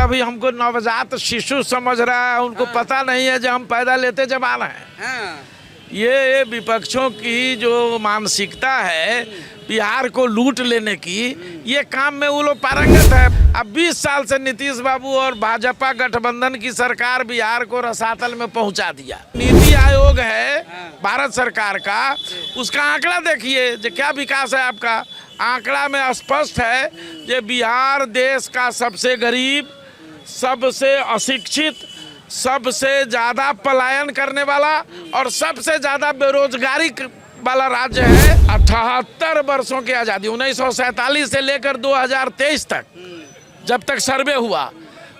अभी हमको नवजात शिशु समझ रहा है, उनको पता नहीं है जो हम पैदा लेते जवान हैं। ये विपक्षों की जो मानसिकता है बिहार को लूट लेने की, ये काम में वो लोग पारंगत है। अब 20 साल से नीतीश बाबू और भाजपा गठबंधन की सरकार बिहार को रसातल में पहुंचा दिया। नीति आयोग है भारत सरकार का, उसका आंकड़ा देखिए जो क्या विकास है आपका। आंकड़ा में स्पष्ट है कि बिहार देश का सबसे गरीब, सबसे अशिक्षित, सबसे ज़्यादा पलायन करने वाला और सबसे ज़्यादा बेरोजगारी वाला राज्य है। 78 वर्षों की आज़ादी 1947 से लेकर 2023 तक जब तक सर्वे हुआ,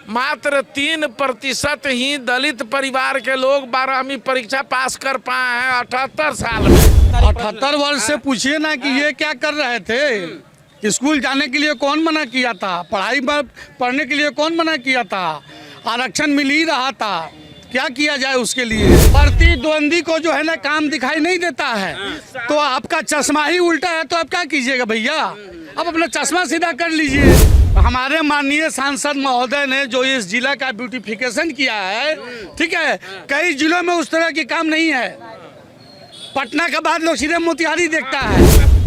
मात्र 3% ही दलित परिवार के लोग 12वीं परीक्षा पास कर पाए हैं 78 साल में। 78 वर्ष से पूछिए ना कि ये क्या कर रहे थे। स्कूल जाने के लिए कौन मना किया था, पढ़ाई पढ़ने के लिए कौन मना किया था, आरक्षण मिल ही रहा था, क्या किया जाए उसके लिए। प्रतिद्वंदी को जो है ना काम दिखाई नहीं देता है, तो आपका चश्मा ही उल्टा है तो आप क्या कीजिएगा भैया, आप अपना चश्मा सीधा कर लीजिए। हमारे माननीय सांसद महोदय ने जो इस जिला का ब्यूटिफिकेशन किया है, ठीक है, कई जिलों में उस तरह की काम नहीं है। पटना के बाद लोग सीधे मोतिहारी देखता है।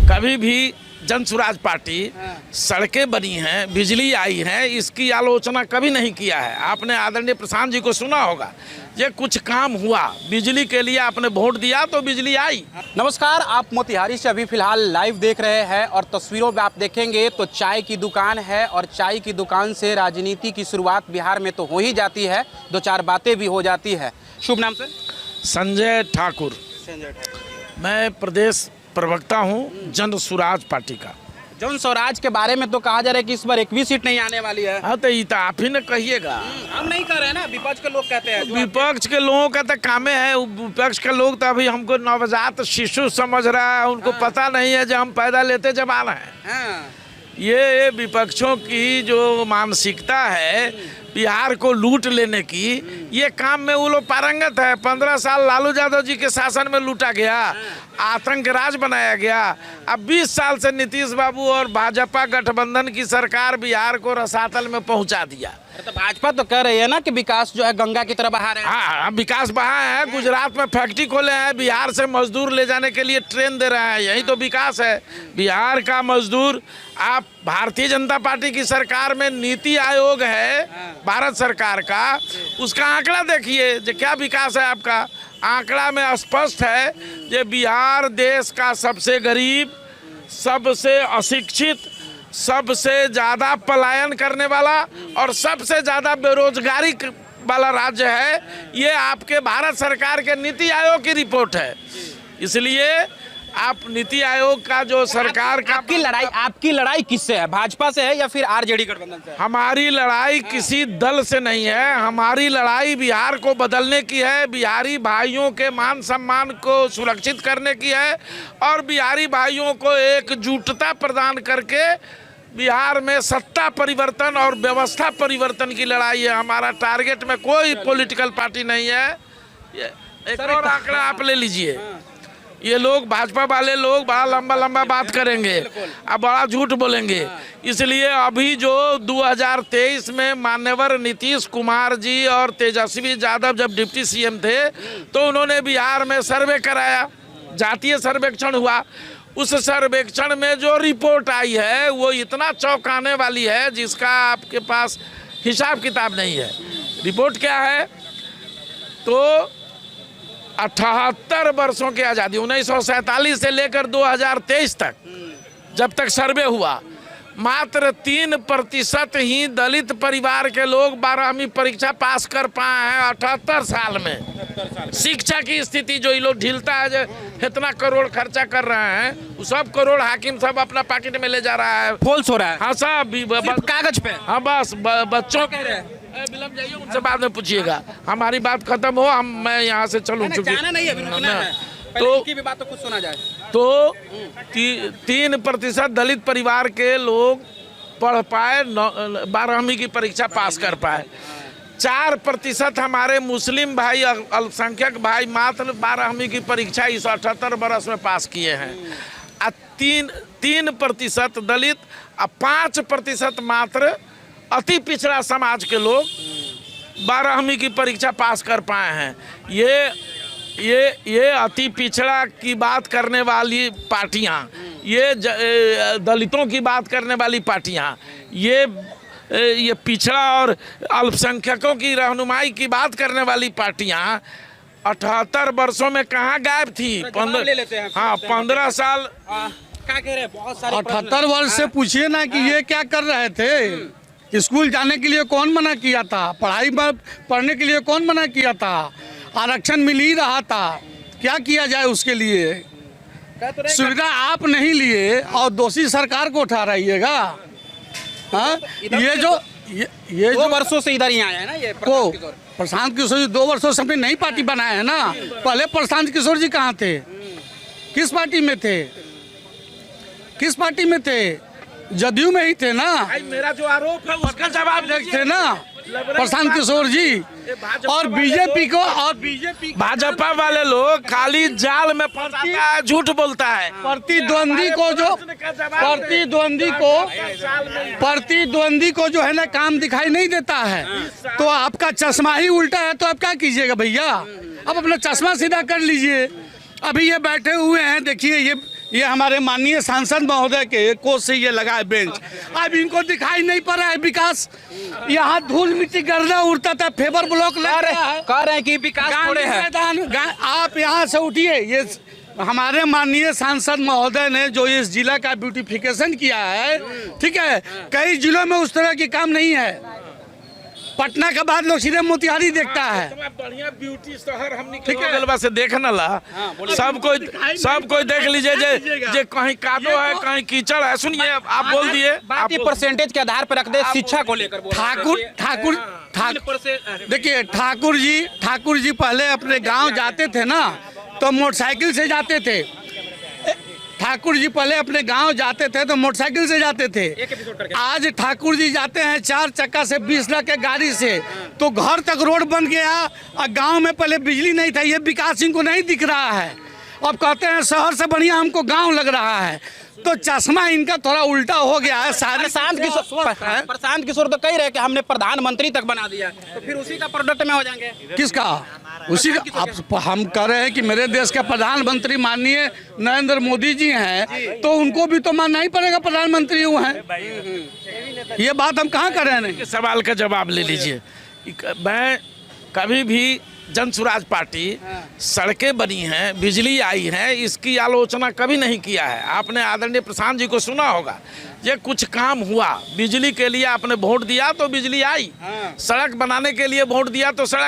कभी भी जन स्वराज पार्टी सड़कें बनी हैं, बिजली आई है, इसकी आलोचना कभी नहीं किया है। आपने आदरणीय प्रशांत जी को सुना होगा, ये कुछ काम हुआ बिजली के लिए, आपने वोट दिया तो बिजली आई। नमस्कार, आप मोतिहारी से अभी फिलहाल लाइव देख रहे हैं और तस्वीरों में आप देखेंगे तो चाय की दुकान है और चाय की दुकान से राजनीति की शुरुआत बिहार में तो हो ही जाती है, दो चार बातें भी हो जाती है। शुभ नाम सर? संजय ठाकुर। मैं प्रदेश प्रवक्ता हूँ जन स्वराज पार्टी का। जन स्वराज के बारे में तो कहा जा रहा है कि इस बार 1 भी सीट नहीं आने वाली है। हाँ तो ये तो आप ही न कहिएगा। हम नहीं कर रहे हैं ना, विपक्ष के लोग कहते हैं। विपक्ष के लोगों का तो कामे है, विपक्ष के लोग तो अभी हमको नवजात शिशु समझ रहा है, उनको पता नहीं है जो हम पैदा लेते जवान हैं। ये विपक्षों की जो मानसिकता है बिहार को लूट लेने की, ये काम में वो लोग पारंगत है। 15 साल लालू यादव जी के शासन में लूटा गया, आतंक राज बनाया गया। अब 20 साल से नीतीश बाबू और भाजपा गठबंधन की सरकार बिहार को रसातल में पहुंचा दिया। तो भाजपा तो कह रही है ना कि विकास जो है गंगा की तरह बहा रहे हैं। हाँ, विकास बहा है। गुजरात में फैक्ट्री खोले हैं, बिहार से मजदूर ले जाने के लिए ट्रेन दे रहे हैं, यही तो विकास है। बिहार का मजदूर, आप भारतीय जनता पार्टी की सरकार में नीति आयोग है भारत सरकार का, उसका आंकड़ा देखिए जो क्या विकास है आपका। आंकड़ा में स्पष्ट है कि बिहार देश का सबसे गरीब, सबसे अशिक्षित, सबसे ज़्यादा पलायन करने वाला और सबसे ज़्यादा बेरोजगारी वाला राज्य है। ये आपके भारत सरकार के नीति आयोग की रिपोर्ट है। इसलिए आप नीति आयोग का जो सरकार का आपकी लड़ाई किससे है, भाजपा से है या फिर आरजेडी गठबंधन से? हमारी लड़ाई किसी दल से नहीं है, हमारी लड़ाई बिहार को बदलने की है, बिहारी भाइयों के मान सम्मान को सुरक्षित करने की है और बिहारी भाइयों को एकजुटता प्रदान करके बिहार में सत्ता परिवर्तन और व्यवस्था परिवर्तन की लड़ाई है। हमारा टारगेट में कोई पॉलिटिकल पार्टी नहीं है। एक और आंकड़ा आप ले लीजिए, ये लोग भाजपा वाले लोग बड़ा लंबा बात करेंगे, अब बड़ा झूठ बोलेंगे। इसलिए अभी जो 2023 में मान्यवर नीतीश कुमार जी और तेजस्वी यादव जब डिप्टी सीएम थे तो उन्होंने बिहार में सर्वे कराया, जातीय सर्वेक्षण हुआ। उस सर्वेक्षण में जो रिपोर्ट आई है वो इतना चौंकाने वाली है जिसका आपके पास हिसाब किताब नहीं है। रिपोर्ट क्या है तो 78 वर्षों की आज़ादी 1947 से लेकर 2023 तक जब तक सर्वे हुआ, मात्र 3% ही दलित परिवार के लोग 12वीं परीक्षा पास कर पाए हैं 78 साल में। शिक्षा की स्थिति जो ये लोग ढीलता है, जो इतना करोड़ खर्चा कर रहे हैं, वो सब करोड़ हाकिम सब अपना पॉकेट में ले जा रहा है। फॉल्स हो रहा है। हाँ सब कागज पे। हाँ बस बच्चों कह रहे हैं, विलम्ब जाइए, उनसे बाद में पूछिएगा। हमारी बात खत्म हो, मैं यहाँ से चलूँ चुकी तो की भी बात तो कुछ सुना जाए तो 3% दलित परिवार के लोग पढ़ पाए, 12वीं की परीक्षा पास कर पाए। 4% हमारे मुस्लिम भाई, अल्पसंख्यक भाई मात्र 12वीं की परीक्षा इस 78 बरस में पास किए हैं। 3% दलित और 5% मात्र अति पिछड़ा समाज के लोग 12वीं की परीक्षा पास कर पाए हैं। ये अति पिछड़ा की बात करने वाली पार्टियां, ये दलितों की बात करने वाली पार्टियां, ये पिछड़ा और अल्पसंख्यकों की रहनुमाई की बात करने वाली पार्टियां 78 वर्षों में कहाँ गायब थी? 15 साल क्या कह रहे हैं? बहुत सारे 78 वर्ष से पूछिए ना कि ये क्या कर रहे थे। स्कूल जाने के लिए कौन मना किया था? पढ़ाई में पढ़ने के लिए कौन मना किया था? आरक्षण मिल ही रहा था, क्या किया जाए उसके लिए? सुविधा आप नहीं लिए और दोषी सरकार को उठा रहिएगा। हाँ, ये 2 वर्षों से इधर ही आए हैं ना ये प्रशांत किशोर जी 2 वर्षों से अपनी नई पार्टी बनाए हैं ना। पहले प्रशांत किशोर जी कहाँ थे? किस पार्टी में थे? किस पार्टी में थे? जदयू में ही थे ना। मेरा जो आरोप है उसका जवाब थे ना प्रशांत किशोर जी। और बीजेपी को भाजपा वाले लोग खाली जाल में फंसाता है, झूठ बोलता है। प्रतिद्वंदी को जो है ना काम दिखाई नहीं देता है, तो आपका चश्मा ही उल्टा है तो आप क्या कीजिएगा भैया? अब अपना चश्मा सीधा कर लीजिए। अभी ये बैठे हुए हैं, देखिए ये हमारे माननीय सांसद महोदय के कोच से ये लगा है बेंच। अब इनको दिखाई नहीं पड़ रहा है विकास। यहाँ धूल मिट्टी गर्दा उड़ता था, फेबर ब्लॉक लग रहा है। कह रहे हैं कि विकास थोड़े है। आप यहाँ से उठिए। ये हमारे माननीय सांसद महोदय ने जो इस जिला का ब्यूटिफिकेशन किया है, ठीक है, कई जिलों में उस तरह की काम नहीं है। पटना के बाद लोग सीधे मोतिहारी देखता है। बढ़िया ब्यूटी शहर हमने गलबा से देखने ला। सब कोई देख लीजिए जे कहीं कादो है, कहीं कीचड़ है। सुनिए, आप बोल दिए। बात ये परसेंटेज के आधार पर रख दे, शिक्षा को लेकर ठाकुर देखिए, ठाकुर जी पहले अपने गांव जाते थे ना तो मोटरसाइकिल से जाते थे। ठाकुर जी पहले अपने गांव जाते थे तो मोटरसाइकिल से जाते थे। आज ठाकुर जी जाते हैं 4 चक्का से 20 लाख के गाड़ी से, तो घर तक रोड बन गया और गांव में पहले बिजली नहीं था। ये विकास इनको नहीं दिख रहा है। अब कहते हैं शहर से बढ़िया हमको गांव लग रहा है, तो चश्मा इनका थोड़ा उल्टा हो गया है। प्रशांत किशोर तो कह रहे कि हमने प्रधानमंत्री तक बना दिया, तो फिर उसी का प्रोडक्ट में हो जाएंगे। किसका? उसी का। हम कह रहे हैं कि मेरे देश के प्रधानमंत्री माननीय नरेंद्र मोदी जी हैं, तो उनको भी तो मानना ही पड़ेगा, प्रधानमंत्री वो हैं। ये बात हम कहाँ कर रहे हैं? सवाल का जवाब ले लीजिए। मैं कभी भी जन स्वराज पार्टी सड़कें बनी हैं, बिजली आई है, इसकी आलोचना कभी नहीं किया है। आपने आदरणीय प्रशांत जी को सुना होगा, ये कुछ काम हुआ। बिजली के लिए आपने वोट दिया तो बिजली आई, सड़क बनाने के लिए वोट दिया तो सड़क